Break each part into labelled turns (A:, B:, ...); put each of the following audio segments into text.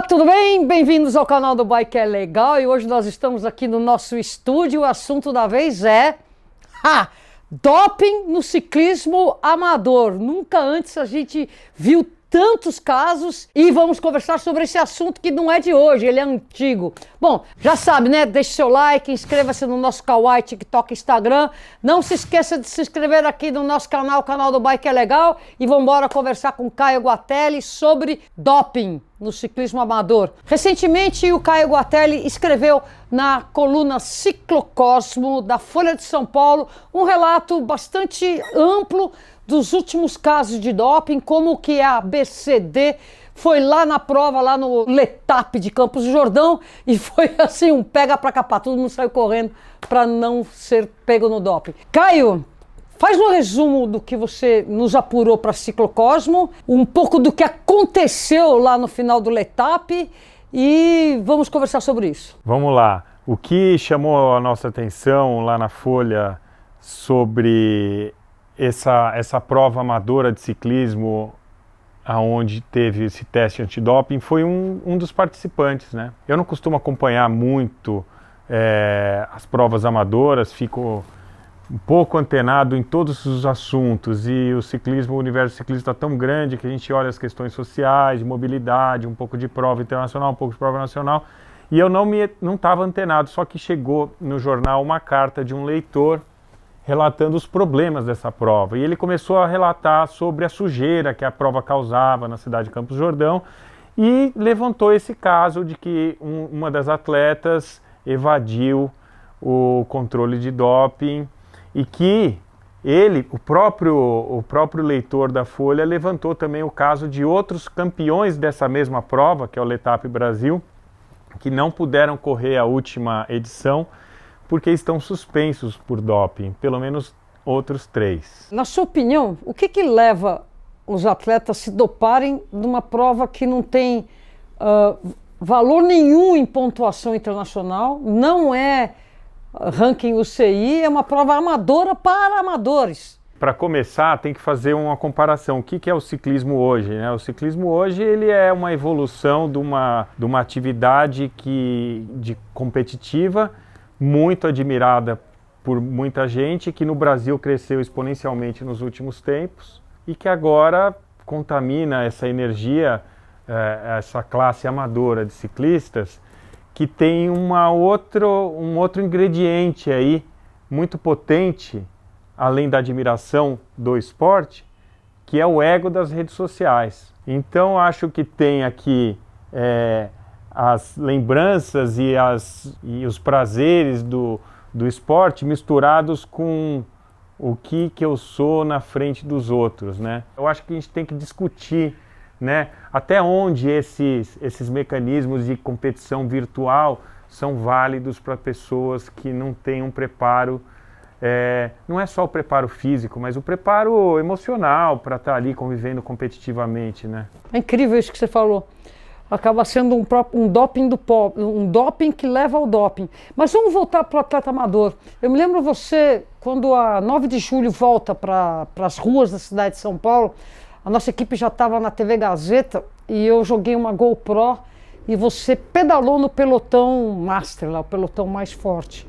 A: tudo bem? Bem-vindos ao canal do Bike é Legal e hoje nós estamos aqui no nosso estúdio. O assunto da vez é doping no ciclismo amador. Nunca antes a gente viu tantos casos e vamos conversar sobre esse assunto que não é de hoje, ele é antigo. Bom, já sabe, né? Deixe seu like, inscreva-se no nosso Kawaii, TikTok, Instagram. Não se esqueça de se inscrever aqui no nosso canal, o canal do Bike é Legal. E vamos embora conversar com o Caio Guatelli sobre doping no ciclismo amador. Recentemente, o Caio Guatelli escreveu na coluna Ciclocosmo da Folha de São Paulo um relato bastante amplo dos últimos casos de doping, como que a BCD foi lá na prova, lá no Letap de Campos do Jordão, e foi assim, um pega pra capar, todo mundo saiu correndo para não ser pego no doping. Caio, faz um resumo do que você nos apurou para Ciclocosmo, um pouco do que aconteceu lá no final do Letap, e vamos conversar sobre isso.
B: Vamos lá. O que chamou a nossa atenção lá na Folha sobre essa prova amadora de ciclismo, aonde teve esse teste antidoping, foi um dos participantes, né? Eu não costumo acompanhar muito as provas amadoras, fico um pouco antenado em todos os assuntos, e o universo ciclista está tão grande que a gente olha as questões sociais, de mobilidade, um pouco de prova internacional, um pouco de prova nacional, e eu não estava antenado, só que chegou no jornal uma carta de um leitor relatando os problemas dessa prova. E ele começou a relatar sobre a sujeira que a prova causava na cidade de Campos do Jordão e levantou esse caso de que uma das atletas evadiu o controle de doping e que o próprio leitor da Folha levantou também o caso de outros campeões dessa mesma prova, que é o Letap Brasil, que não puderam correr a última edição porque estão suspensos por doping, pelo menos outros 3.
A: Na sua opinião, o que leva os atletas a se doparem numa prova que não tem valor nenhum em pontuação internacional, não é ranking UCI, é uma prova amadora para amadores?
B: Para começar, tem que fazer uma comparação. O que é o ciclismo hoje, né? O ciclismo hoje ele é uma evolução de uma atividade competitiva, muito admirada por muita gente, que no Brasil cresceu exponencialmente nos últimos tempos e que agora contamina essa energia, essa classe amadora de ciclistas, que tem um outro ingrediente aí muito potente, além da admiração do esporte, que é o ego das redes sociais. Então acho que tem aqui as lembranças e os prazeres do esporte misturados com o que eu sou na frente dos outros, né? Eu acho que a gente tem que discutir, né, até onde esses mecanismos de competição virtual são válidos para pessoas que não têm um preparo, não é só o preparo físico, mas o preparo emocional para estar ali convivendo competitivamente, né?
A: É incrível isso que você falou. Acaba sendo um doping do pobre, um doping que leva ao doping. Mas vamos voltar para o atleta amador. Eu me lembro você, quando a 9 de julho volta para as ruas da cidade de São Paulo, a nossa equipe já estava na TV Gazeta e eu joguei uma GoPro e você pedalou no pelotão master, lá, o pelotão mais forte.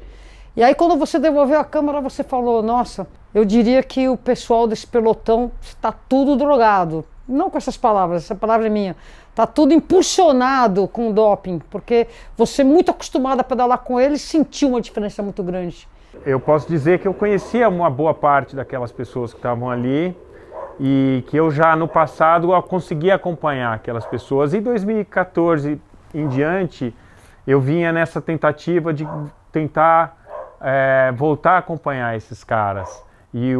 A: E aí quando você devolveu a câmera, você falou, nossa, eu diria que o pessoal desse pelotão está tudo drogado. Não com essas palavras, essa palavra é minha. Está tudo impulsionado com o doping, porque você, muito acostumado a pedalar com ele, sentiu uma diferença muito grande.
B: Eu posso dizer que eu conhecia uma boa parte daquelas pessoas que estavam ali e que eu já no passado conseguia acompanhar aquelas pessoas. Em 2014 em diante, eu vinha nessa tentativa de tentar voltar a acompanhar esses caras. E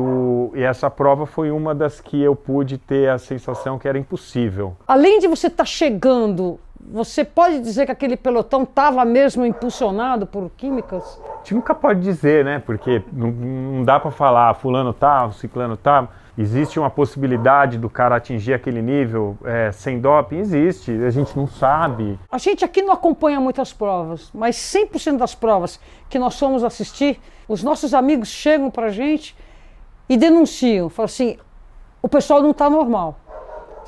B: essa prova foi uma das que eu pude ter a sensação que era impossível.
A: Além de você estar chegando, você pode dizer que aquele pelotão estava mesmo impulsionado por químicas?
B: A gente nunca pode dizer, né? Porque não dá para falar fulano tá, ciclano tá. Existe uma possibilidade do cara atingir aquele nível sem doping? Existe, a gente não sabe.
A: A gente aqui não acompanha muitas provas, mas 100% das provas que nós fomos assistir, os nossos amigos chegam pra gente e denunciam, falam assim, o pessoal não está normal.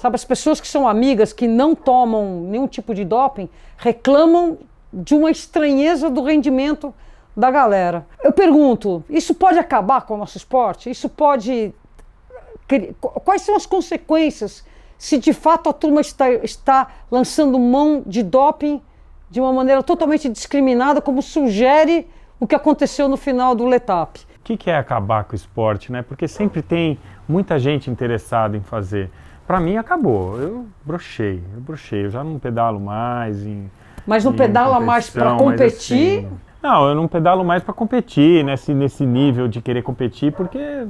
A: Sabe, as pessoas que são amigas, que não tomam nenhum tipo de doping, reclamam de uma estranheza do rendimento da galera. Eu pergunto, isso pode acabar com o nosso esporte? Isso pode... Quais são as consequências se de fato a turma está lançando mão de doping de uma maneira totalmente discriminada, como sugere o que aconteceu no final do Letap?
B: O que é acabar com o esporte, né? Porque sempre tem muita gente interessada em fazer. Para mim acabou, eu brochei, eu já não pedalo mais
A: Mas não pedala mais para competir?
B: Assim, não, eu não pedalo mais para competir, nesse nível de querer competir, porque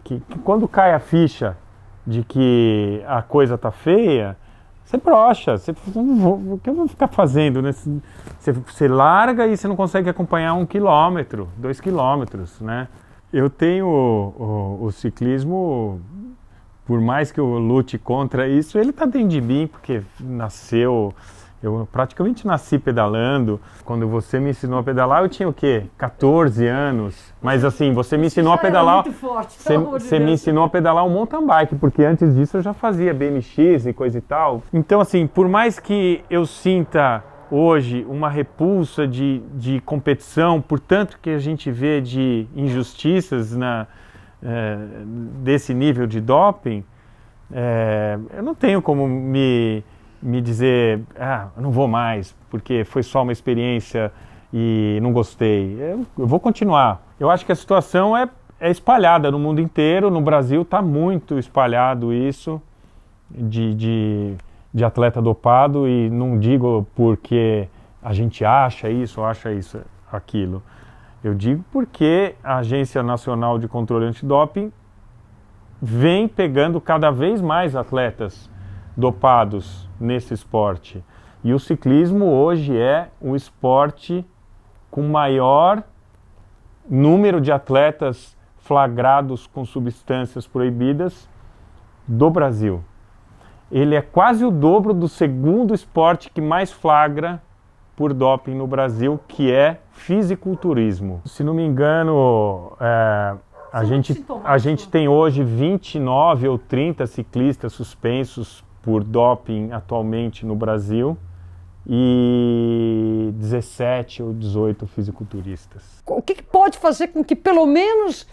B: que quando cai a ficha de que a coisa tá feia, você brocha, o que eu vou ficar fazendo? Né? Você larga e você não consegue acompanhar 1 quilômetro, 2 quilômetros, né? Eu tenho o ciclismo, por mais que eu lute contra isso, ele está dentro de mim, porque eu praticamente nasci pedalando. Quando você me ensinou a pedalar, eu tinha o quê? 14 anos. Mas assim, você me ensinou a pedalar...
A: muito forte,
B: você me ensinou a pedalar um mountain bike, porque antes disso eu já fazia BMX e coisa e tal. Então assim, por mais que eu sinta hoje uma repulsa de competição, por tanto que a gente vê de injustiças desse nível de doping, eu não tenho como me dizer, eu não vou mais, porque foi só uma experiência e não gostei. Eu vou continuar. Eu acho que a situação é espalhada no mundo inteiro. No Brasil está muito espalhado isso de atleta dopado, e não digo porque a gente acha isso, aquilo. Eu digo porque a Agência Nacional de Controle Antidoping vem pegando cada vez mais atletas dopados nesse esporte. E o ciclismo hoje é o esporte com maior número de atletas flagrados com substâncias proibidas do Brasil. Ele é quase o dobro do segundo esporte que mais flagra por doping no Brasil, que é fisiculturismo. Se não me engano, a gente tem hoje 29 ou 30 ciclistas suspensos por doping atualmente no Brasil e 17 ou 18 fisiculturistas.
A: O que pode fazer com que, pelo menos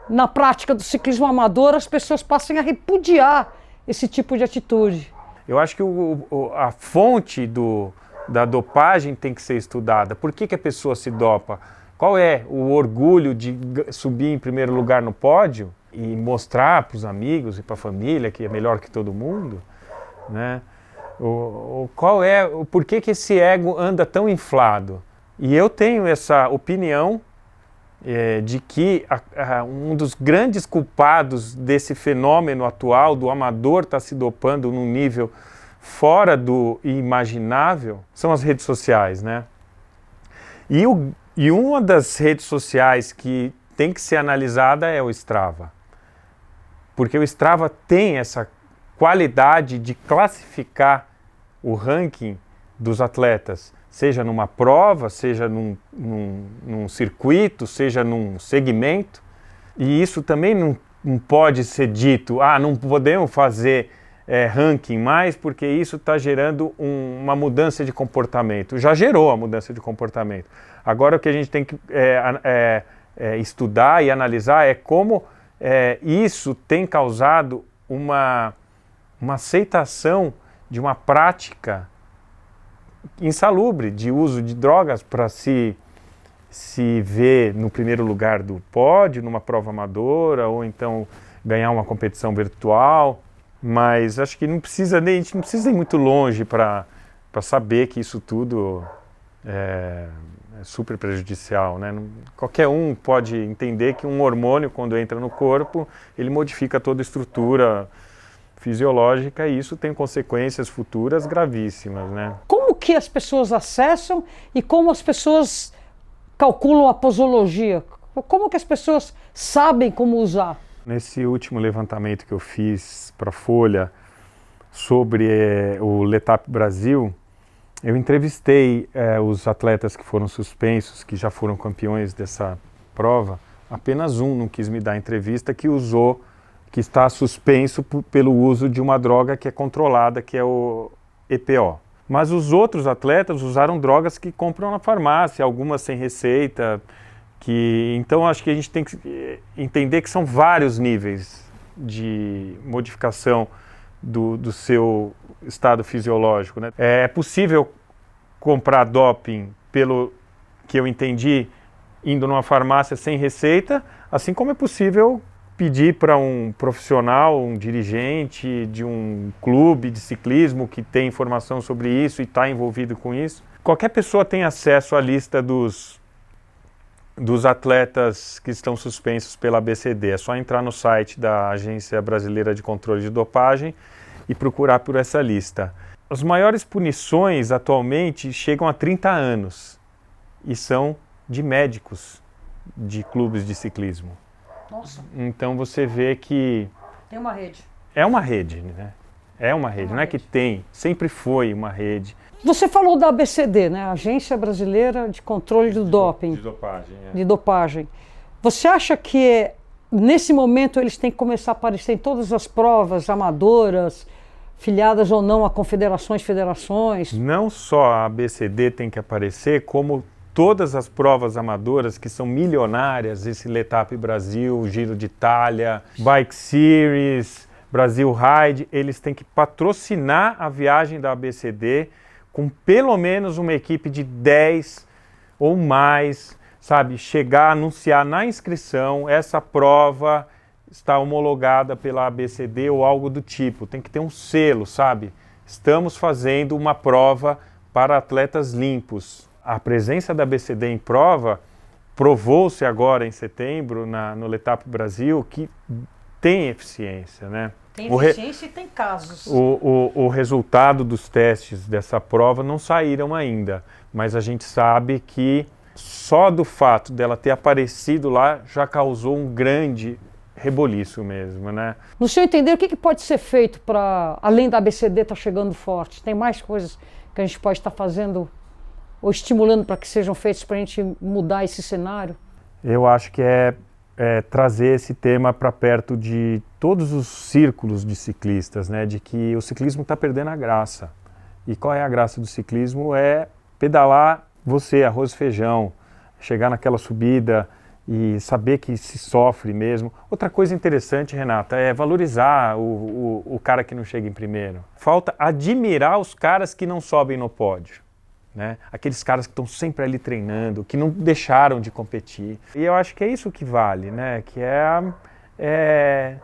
A: na prática do ciclismo amador, as pessoas passem a repudiar esse tipo de atitude?
B: Eu acho que a fonte da dopagem tem que ser estudada. Por que a pessoa se dopa? Qual é o orgulho de subir em primeiro lugar no pódio e mostrar para os amigos e para a família que é melhor que todo mundo, né? Por que esse ego anda tão inflado? E eu tenho essa opinião de que um dos grandes culpados desse fenômeno atual do amador estar se dopando num nível fora do imaginável são as redes sociais, né? E uma das redes sociais que tem que ser analisada é o Strava. Porque o Strava tem essa qualidade de classificar o ranking dos atletas, seja numa prova, seja num circuito, seja num segmento. E isso também não pode ser dito, não podemos fazer ranking mais, porque isso está gerando uma mudança de comportamento. Já gerou a mudança de comportamento. Agora o que a gente tem que estudar e analisar é como isso tem causado uma aceitação de uma prática insalubre de uso de drogas para se ver no primeiro lugar do pódio, numa prova amadora, ou então ganhar uma competição virtual. Mas acho que a gente não precisa ir muito longe para saber que isso tudo é super prejudicial, né? Qualquer um pode entender que um hormônio, quando entra no corpo, ele modifica toda a estrutura fisiológica, e isso tem consequências futuras gravíssimas, né?
A: Como que as pessoas acessam e como as pessoas calculam a posologia? Como que as pessoas sabem como usar?
B: Nesse último levantamento que eu fiz para a Folha sobre o Letap Brasil, eu entrevistei os atletas que foram suspensos, que já foram campeões dessa prova. Apenas um não quis me dar entrevista, que usou que está suspenso pelo uso de uma droga que é controlada, que é o EPO. Mas os outros atletas usaram drogas que compram na farmácia, algumas sem receita. Então acho que a gente tem que entender que são vários níveis de modificação do seu estado fisiológico, né? É possível comprar doping, pelo que eu entendi, indo numa farmácia sem receita, assim como é possível pedir para um profissional, um dirigente de um clube de ciclismo que tem informação sobre isso e está envolvido com isso. Qualquer pessoa tem acesso à lista dos atletas que estão suspensos pela ABCD. É só entrar no site da Agência Brasileira de Controle de Dopagem e procurar por essa lista. As maiores punições atualmente chegam a 30 anos e são de médicos de clubes de ciclismo.
A: Nossa.
B: Então você vê que
A: Tem uma rede.
B: é uma rede, né? É uma rede, não é que tem, sempre foi uma rede.
A: Você falou da ABCD, né? Agência Brasileira de Controle do Doping.
B: De dopagem,
A: De dopagem. Você acha que nesse momento eles têm que começar a aparecer em todas as provas amadoras, filiadas ou não a confederações, federações?
B: Não só a ABCD tem que aparecer, como todas as provas amadoras que são milionárias, esse Letap Brasil, Giro de Itália, Bike Series, Brasil Ride, eles têm que patrocinar a viagem da ABCD com pelo menos uma equipe de 10 ou mais, sabe? Chegar a anunciar na inscrição, essa prova está homologada pela ABCD ou algo do tipo. Tem que ter um selo, sabe? Estamos fazendo uma prova para atletas limpos. A presença da ABCD em prova provou-se agora em setembro no Letap Brasil que tem eficiência, né?
A: Tem eficiência e tem casos.
B: O resultado dos testes dessa prova não saíram ainda, mas a gente sabe que só do fato dela ter aparecido lá já causou um grande reboliço mesmo, né?
A: No seu entender, o que pode ser feito para, além da ABCD estar chegando forte? Tem mais coisas que a gente pode estar fazendo ou estimulando para que sejam feitos para a gente mudar esse cenário?
B: Eu acho que é trazer esse tema para perto de todos os círculos de ciclistas, né? De que o ciclismo está perdendo a graça. E qual é a graça do ciclismo? É pedalar você, arroz e feijão, chegar naquela subida e saber que se sofre mesmo. Outra coisa interessante, Renata, é valorizar o cara que não chega em primeiro. Falta admirar os caras que não sobem no pódio. Né? Aqueles caras que estão sempre ali treinando, que não deixaram de competir. E eu acho que é isso que vale, né? Que é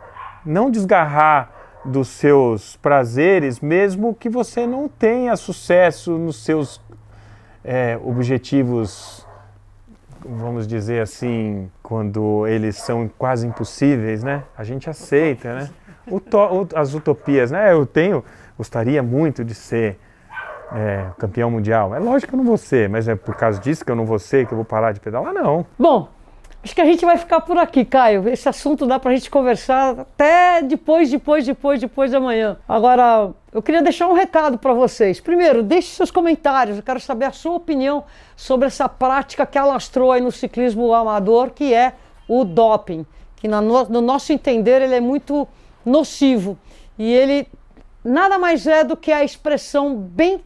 B: não desgarrar dos seus prazeres, mesmo que você não tenha sucesso nos seus objetivos, vamos dizer assim, quando eles são quase impossíveis, né? A gente aceita, né? As utopias, né? Gostaria muito de ser campeão mundial. É lógico que eu não vou ser, mas é por causa disso que eu não vou ser, que eu vou parar de pedalar? Não.
A: Bom, acho que a gente vai ficar por aqui, Caio. Esse assunto dá pra gente conversar até depois da manhã. Agora, eu queria deixar um recado para vocês. Primeiro, deixe seus comentários. Eu quero saber a sua opinião sobre essa prática que alastrou aí no ciclismo amador, que é o doping. Que no nosso entender ele é muito nocivo. E ele nada mais é do que a expressão bem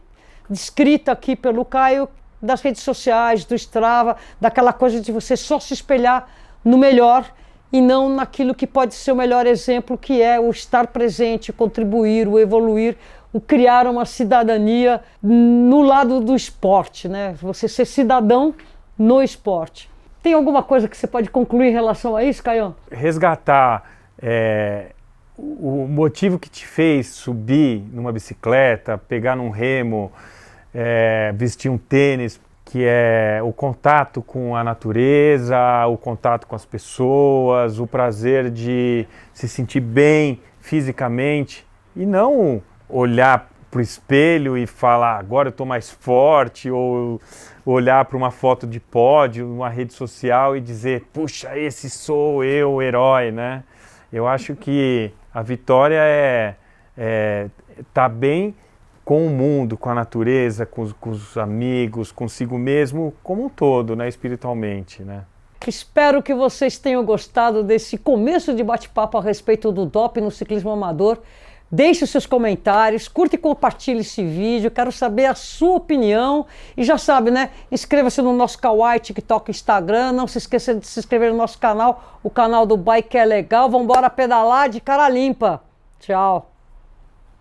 A: descrita aqui pelo Caio das redes sociais, do Strava, daquela coisa de você só se espelhar no melhor e não naquilo que pode ser o melhor exemplo, que é o estar presente, contribuir, o evoluir, o criar uma cidadania no lado do esporte, né? Você ser cidadão no esporte. Tem alguma coisa que você pode concluir em relação a isso, Caio?
B: Resgatar o motivo que te fez subir numa bicicleta, pegar num remo, vestir um tênis, que é o contato com a natureza, o contato com as pessoas, o prazer de se sentir bem fisicamente e não olhar para o espelho e falar agora eu estou mais forte, ou olhar para uma foto de pódio, uma rede social e dizer puxa, esse sou eu, o herói, né? Eu acho que a vitória é tá bem com o mundo, com a natureza, com os amigos, consigo mesmo, como um todo, né, espiritualmente, né?
A: Espero que vocês tenham gostado desse começo de bate-papo a respeito do doping no ciclismo amador. Deixe os seus comentários, curta e compartilhe esse vídeo, quero saber a sua opinião. E já sabe, né? Inscreva-se no nosso Kawaii, TikTok, Instagram. Não se esqueça de se inscrever no nosso canal, o canal do Bike é Legal. Vamos embora pedalar de cara limpa. Tchau.